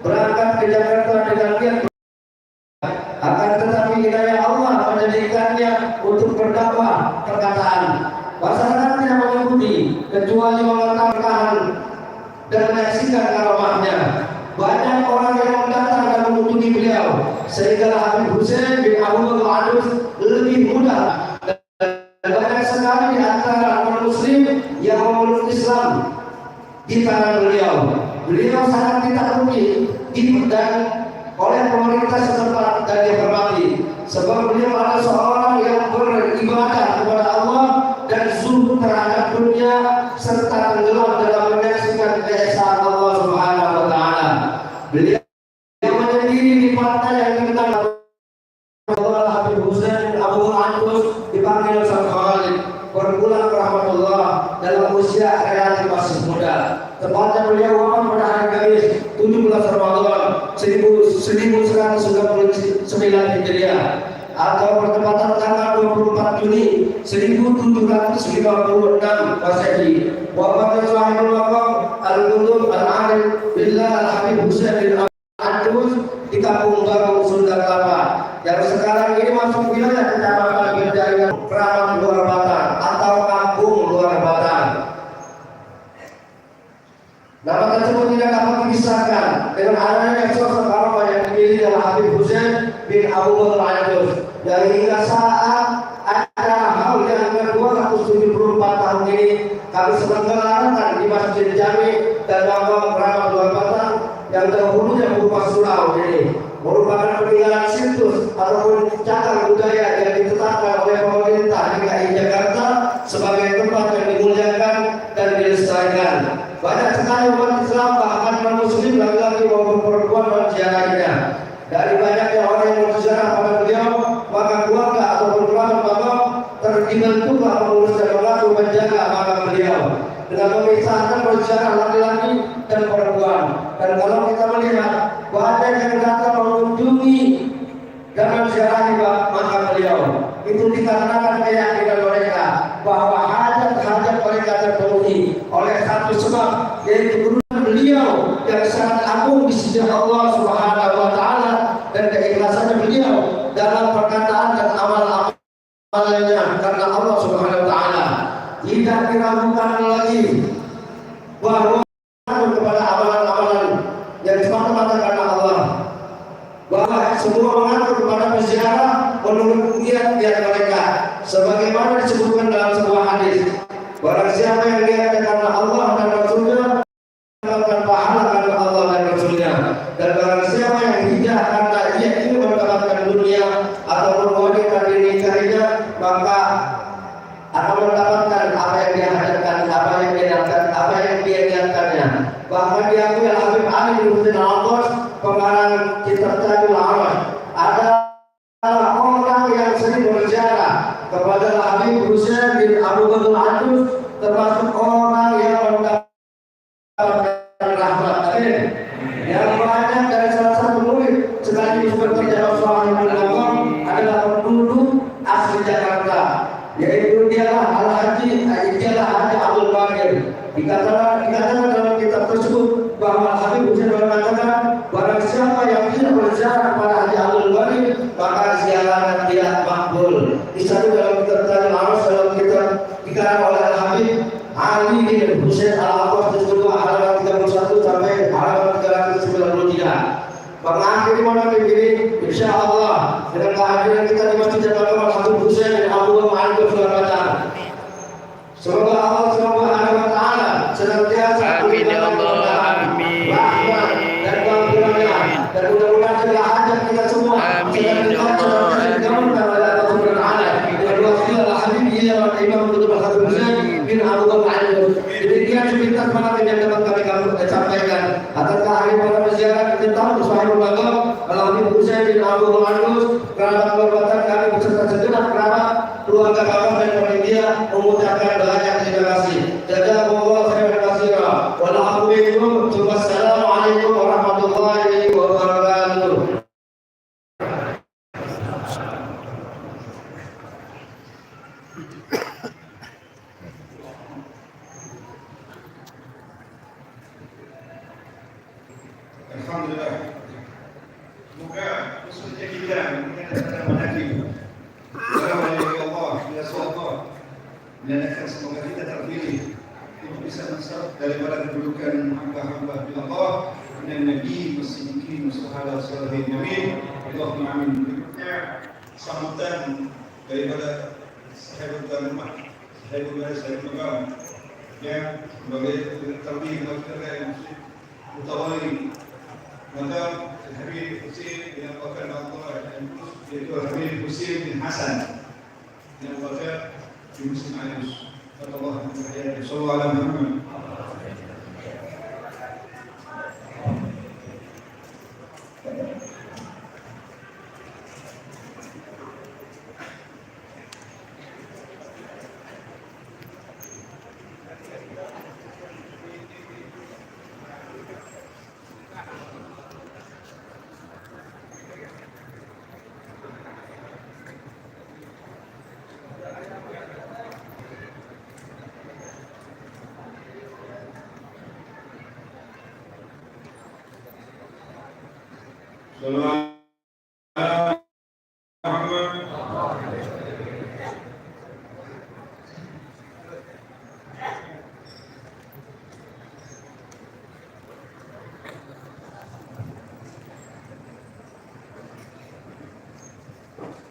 berangkat ke Jakarta dengan niat, akan tetapi hidayah Allah menjadikannya untuk berdakwah perkataan. Masyarakat tidak mengikuti kecuali mengatakan dan menyaksikan karomahnya. Banyak orang yang datang dan mengunjungi beliau, sehingga Habib Hussein bin Abu Bakar Adus lebih mudah. Dan banyak sekali di antara orang Muslim yang memeluk Islam di tangan beliau. Beliau sangat ditakuti dan oleh pemerintah setempat dan dihormati, sebab beliau adalah seorang yang beribadah kepada Allah dan zuhud terhadap dunia serta tenggelam dalam menyaksikan keesaan Allah Subhanahu wa taala. Beliau menyendiri di pantai yang dikenal Habib Hussein Abu Anus dipanggil sang Khalid, berpulang ke rahmatullah dalam usia relatif masih muda. Tepatnya beliau wafat pada hari Kamis 17 Ramadan 1199 Hijriah atau bertepatan tanggal 24 Juni 1756 Masehi. Wafatnya Sahibul Maqam Al-Qutub Al-Arif Billah Al-Habib Hussein bin Adus di Kampung Baru Sunda Kelapa yang sekarang ini masuk wilayah Kecamatan Gejaringan Keramat Luar Batang atau Kampung Luar Batang. Nama tersebut tidak dapat dipisahkan dengan adanya sosok karomah yang dimiliki oleh Habib Hussein bin Abu Bakar Adus yang hingga saat acara hal yang ke-274 tahun ini kami selenggarakan di Masjid Jami dan Makam Keramat Luar Batang yang dahulunya berupa surau ini merupakan peninggalan situs ataupun cagar budaya yang ditetapkan oleh pemerintah DKI Jakarta sebagai tempat yang dimuliakan dan dilestarikan. Banyak sekali umat Islam bahkan non-Muslim laki-laki maupun perempuan menziarahinya. Dari banyaknya orang yang berziarah pada beliau, maka keluarga ataupun kerabat makam terdibentuklah pengurus dan mengatur menjaga makam beliau dengan memisahkan berziarah laki-laki dan perempuan. Dan kalau kita melihat banyak yang datang mengunjungi dan menziarahi makam beliau, itu dikarenakan keyakinan mereka bahwa hajat-hajat mereka terpenuhi oleh satu sebab, yaitu kedudukan beliau yang sangat agung di sisi Allah Subhanahu wa taala dan keikhlasannya beliau dalam perkataan dan amal-amalnya karena Allah Subhanahu wa taala. Tidak diragukan lagi bahwa kepada amalan-amalan yang semata-mata karena Allah, bahwa semua mengatur kepada peziarah menurut niat-niat mereka sebagaimana disebutkan dalam sebuah hadis, barang siapa yang niatnya karena Allah dan Rasulnya mendapatkan pahala karena Allah dan Rasulnya, dan barang siapa yang hijrah karena ia ingin mendapatkan dunia ataupun wanita dinikahinya, maka akan mendapatkan apa yang dia hadirkan, apa yang dia niatkannya. Bahkan diakui Habib Ali bin Hussein Al-Abbas, pengarang kitab Tajul Arwah, ada orang yang sering berziarah kepada Habib Hussein bin Abu Bakar Adus, termasuk orang yang mendapatkan rahmat Amin. Yang banyak dari salah satu murid sekaligus bekerja Rasulullah adalah penduduk asli Jakarta, yaitu dialah Haji Abdul Bakir. Dikatakan dalam kitab tersebut bahwa Habib Hussein mengatakan barang siapa yang tidak berziarah kepada Haji Abdul Bakir maka ziarahnya tidak makbul. Di satu dalam kitab Tajul Arwah dalam kitab dikarang oleh Habib Ali bin Hussein Al-Abbas tersebut halaman 31 sampai halaman 393. Mengakhiri malam ini, insya Allah dengan kehadiran kita di Masjid Al-Akbar Habib Hussein bin Abu Bakar Adus Luar Batang. Semoga Allah Subhanahu wa taala senantiasa amin ya Allah, amin, dan keampunannya, dan mudah-mudahan segala hajat kita semua amin ya Allah, dikabulkan oleh Allah Subhanahu wa taala. Dan wasilah Habib Imam Qutb Habib Hussein bin Abu Bakar Adus. Demikian sepintas malam yang dapat kami sampaikan. Atas kehadiran para peziarah kita tahu Sahibul Maqam Habib Hussein bin Abu Bakar Adus, kerabat Luar Batang, kami beserta segenap kerabat keluarga kawan dan panitia mengucapkan banyak terima kasih. Jazakumullah khairan katsira. Wassalamualaikum warahmatullahi wabarakatuh. Alhamdulillah. Semoga khususnya kita mengenai menagih oleh Allah, ya Allah, menandakan semoga kita terpilih untuk bisa masuk daripada kedudukan hamba-hamba Allah dan Nabi Musyrikin Musyahada Salihin Yamin. Allahumma amin. Berikutnya sambutan daripada sahabat rumah, sahabat Magam yang sebagai terpilih kepada yang mutawali Magam Habib Hussein bin Abu Bakar Al-Qurra yaitu Habib Hussein bin Hasan bin Abu Bakar bin Muslim Ayus. Allah sallallahu alaihi wasallam.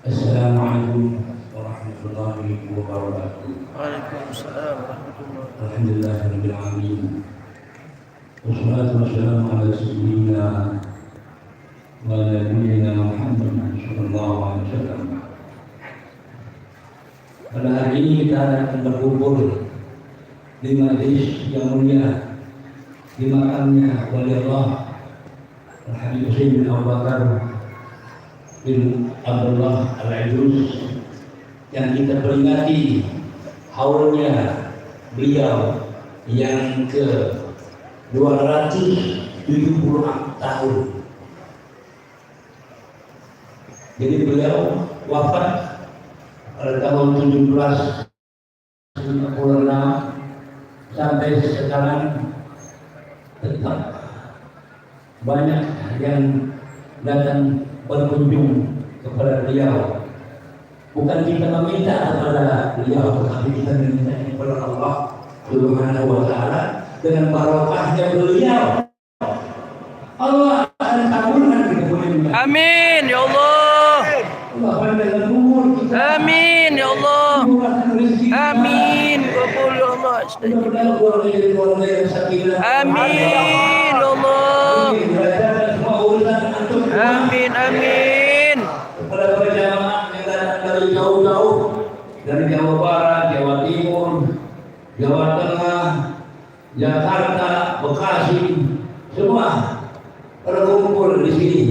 Assalamualaikum warahmatullahi wabarakatuh. Waalaikumsalam warahmatullahi wabarakatuh. Alhamdulillahirabbil alamin. Wassalatu wassalamu ala sayyidina wa ala nabiyyina Muhammad sallallahu alaihi wasallam. Pada hari ini kita akan berkumpul di majlis yang mulia di makamnya wali Allah Habib Hussein bin Abu Bakar bin Abdullah Al-Idrus yang kita peringati haulnya beliau yang ke 270 tahun. Jadi beliau wafat pada tahun 1796 sampai sekarang tetap banyak yang datang berkunjung kepada beliau. Bukan kita meminta kepada beliau, tetapi kita meminta kepada Allah Subhanahu wa Ta'ala dengan barokahnya beliau. Allah akan kabulkan kita punya. Amin ya Allah. Allah panjangkan umur kita. Amin ya Allah. Amin. Kabul ya Allah. Mudah-mudahan keluarga jadi keluarga yang sakinah. Amin ya Allah. Belajar semua urusan antum. Amin amin. Kepada para jamaah yang datang dari jauh-jauh, dari Jawa Barat, Jawa Timur, Jawa Tengah, Jakarta, Bekasi, semua berkumpul di sini.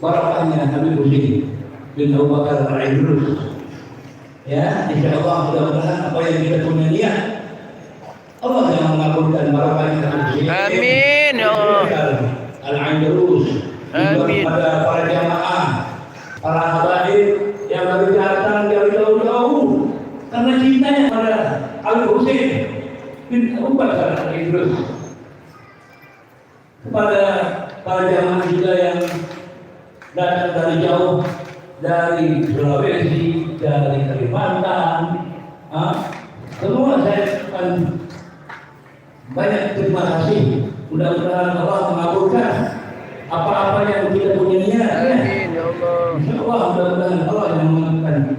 Barokahnya Habib Hussein bin Abu Bakar Al-Idrus. Ya, insyaallah mudah-mudahan apa yang kita punya niat Allah yang mengabulkan barokahnya Habib Hussein. Amin ya Allah. Al-Idrus. Amin. Kepada para jamaah, para habaib yang dari datang dari jauh-jauh karena cintanya pada Habib Hussein bin Abu Bakar Al-Idrus. Kepada para jamaah juga yang datang dari jauh, dari Sulawesi, dari Kalimantan, semua saya akan banyak terima kasih. Mudah-mudahan Allah mengabulkan apa-apa yang kita punya niat. Amin ya Allah. Insyaallah mudah-mudahan Allah yang mengabulkan.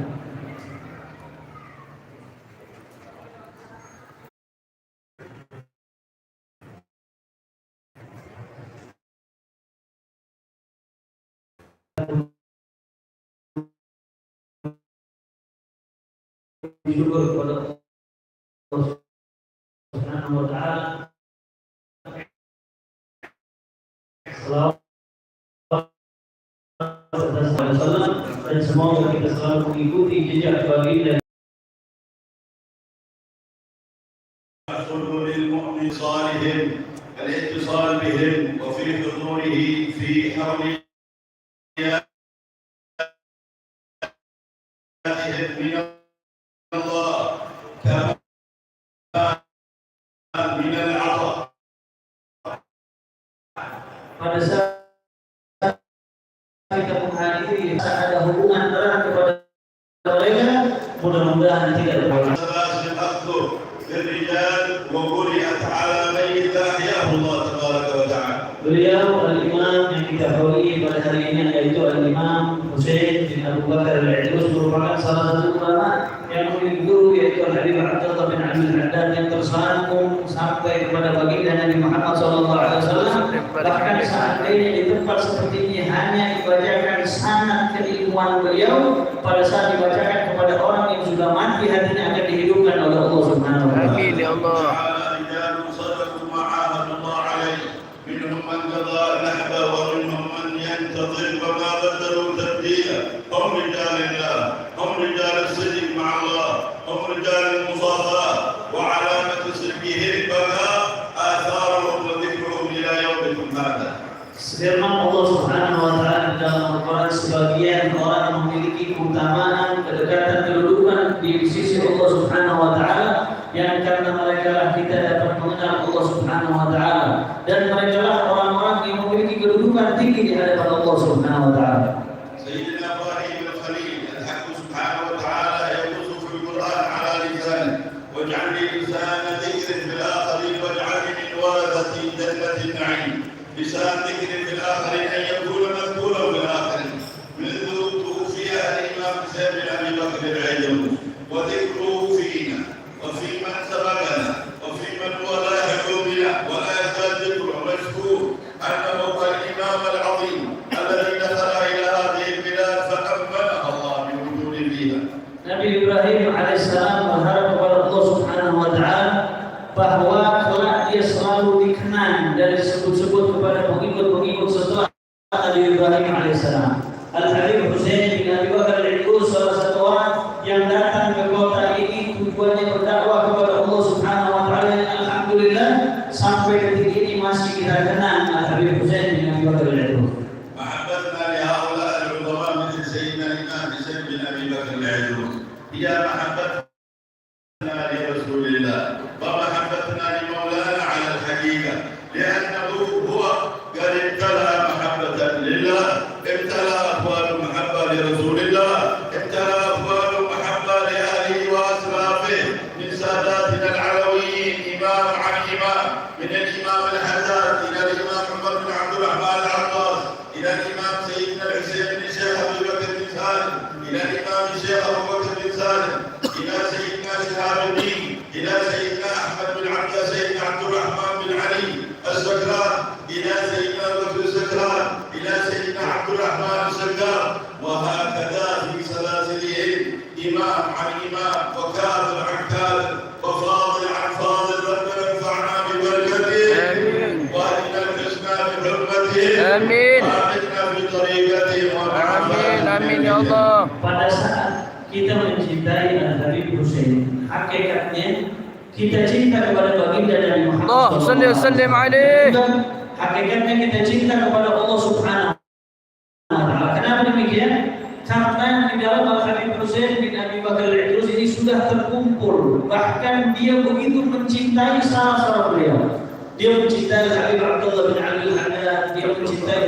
Syukur kepada Allah Subhanahu wa Ta'ala. Dan semoga kita selalu mengikuti jejak baginda. للمؤمن صالحهم الاتصال بهم وفي حضوره في حولهم من الله كما من العطاء pada saat kita menghadiri ada hubungan erat kepada mereka, mudah-mudahan tidak berlaku. للرجال وبرئت على ميت أحياه الله تبارك وتعالى. Beliau al-Imam yang kita ketahui pada hari ini yaitu al-Imam Husain bin Abu Bakar al-Idrus merupakan salah satu ulama yang memiliki guru yaitu Al-Habib Abdullah bin Abdul Haddad yang tersambung sampai kepada baginda Nabi Muhammad SAW. Bahkan seandainya di tempat seperti ini hanya dibacakan sanad keilmuan beliau, pada saat dibacakan kepada orang yang sudah mati hatinya akan dihidupkan oleh Allah Subhanahu wa taala. Amin ya Allah. منهم من قضى نحبه ومنهم من ينتظر وما بدلوا تبديلا. هم رجال الله، هم رجال الصدق مع الله، هم رجال المصافحه، وعلامه صدقهم البقاء اثارهم وذكرهم الى يومكم هذا. Firman Allah Subhanahu wa taala dalam Al-Qur'an, sebagian orang memiliki keutamaan, kedekatan, kedudukan di sisi Allah Subhanahu wa taala yang karena mereka lah kita dapat mengenal Allah Subhanahu wa taala, dan mereka lah orang-orang yang memiliki kedudukan tinggi di hadapan Allah Subhanahu wa taala. سيدنا ابراهيم الخليل الحق سبحانه وتعالى يقص في القران على لسانه واجعل لي لسان ذكر في الاخرين واجعلني من ورثه جنه النعيم. لسان ذكر في الاخرين ان يكون مذكورا في الاخرين. منذ توفي الامام حسين بن ابي بكر العيدروس وذكره فينا وفي من سبقنا وفي من ولاه يومنا ولا يزال ذكره مشكور انه هو الامام العظيم الذي دخل الى هذه البلاد فامنها الله بوجود فيها. Nabi Ibrahim alaihissalam berharap kepada Allah Subhanahu wa taala bahwa kelak dia selalu dikenang dan disebut-sebut kepada pengikut-pengikut setelah Nabi Ibrahim alaihissalam. Al-Habib Husain bin Abi Bakar al-Idrus salah satu orang yang datang ke kota ini tujuannya berdakwah kepada Allah Subhanahu wa taala, dan alhamdulillah sampai detik ini masih kita kenang Al-Habib Husain bin Abi Bakar al-Idrus. محبتنا لهؤلاء العظماء مثل سيدنا الامام حسين بن ابي بكر العيدروس هي محبتنا لرسول الله ومحبتنا لمولانا على الحقيقه، لانه هو قد ابتلى محبه لله، ابتلى اخوان محبه لرسول الله، ابتلى اخوان محبه لاهله واسلافه من ساداتنا العلويين امام عن امام، من الامام الحجاج الى الامام عمر بن عبد الرحمن العباس، الى الامام سيدنا الحسين بن شيخ ابي بكر بن سالم، الى الامام الشيخ ابو بكر بن سالم، الى سيدنا شهاب الدين، الى سيدنا احمد بن سيدنا عبد الرحمن بن علي السكران، الى سيدنا ابو بكر السكران، الى سيدنا عبد الرحمن السكار، وهكذا في سلاسلهم امام عن امام وكافر عن كافر وفاضل عن فاضل. ربنا انفعنا ببركتهم واهدنا الحسنى بحرمتهم. Amin. وأعدنا في طريقتهم Amin. Amin ya Allah. Pada saat kita mencintai Al-Habib Husain, hakikatnya kita cinta kepada baginda Nabi Muhammad Allah salli wa sallim alaih. Hakikatnya kita cinta kepada Allah Subhanahu wa taala. Kenapa demikian? Karena di dalam Al-Habib Husain bin Abi Bakar al-Idrus ini sudah terkumpul, bahkan dia begitu mencintai salah seorang beliau. Dia mencintai Al-Habib Abdullah bin Abdul Haddad, dia mencintai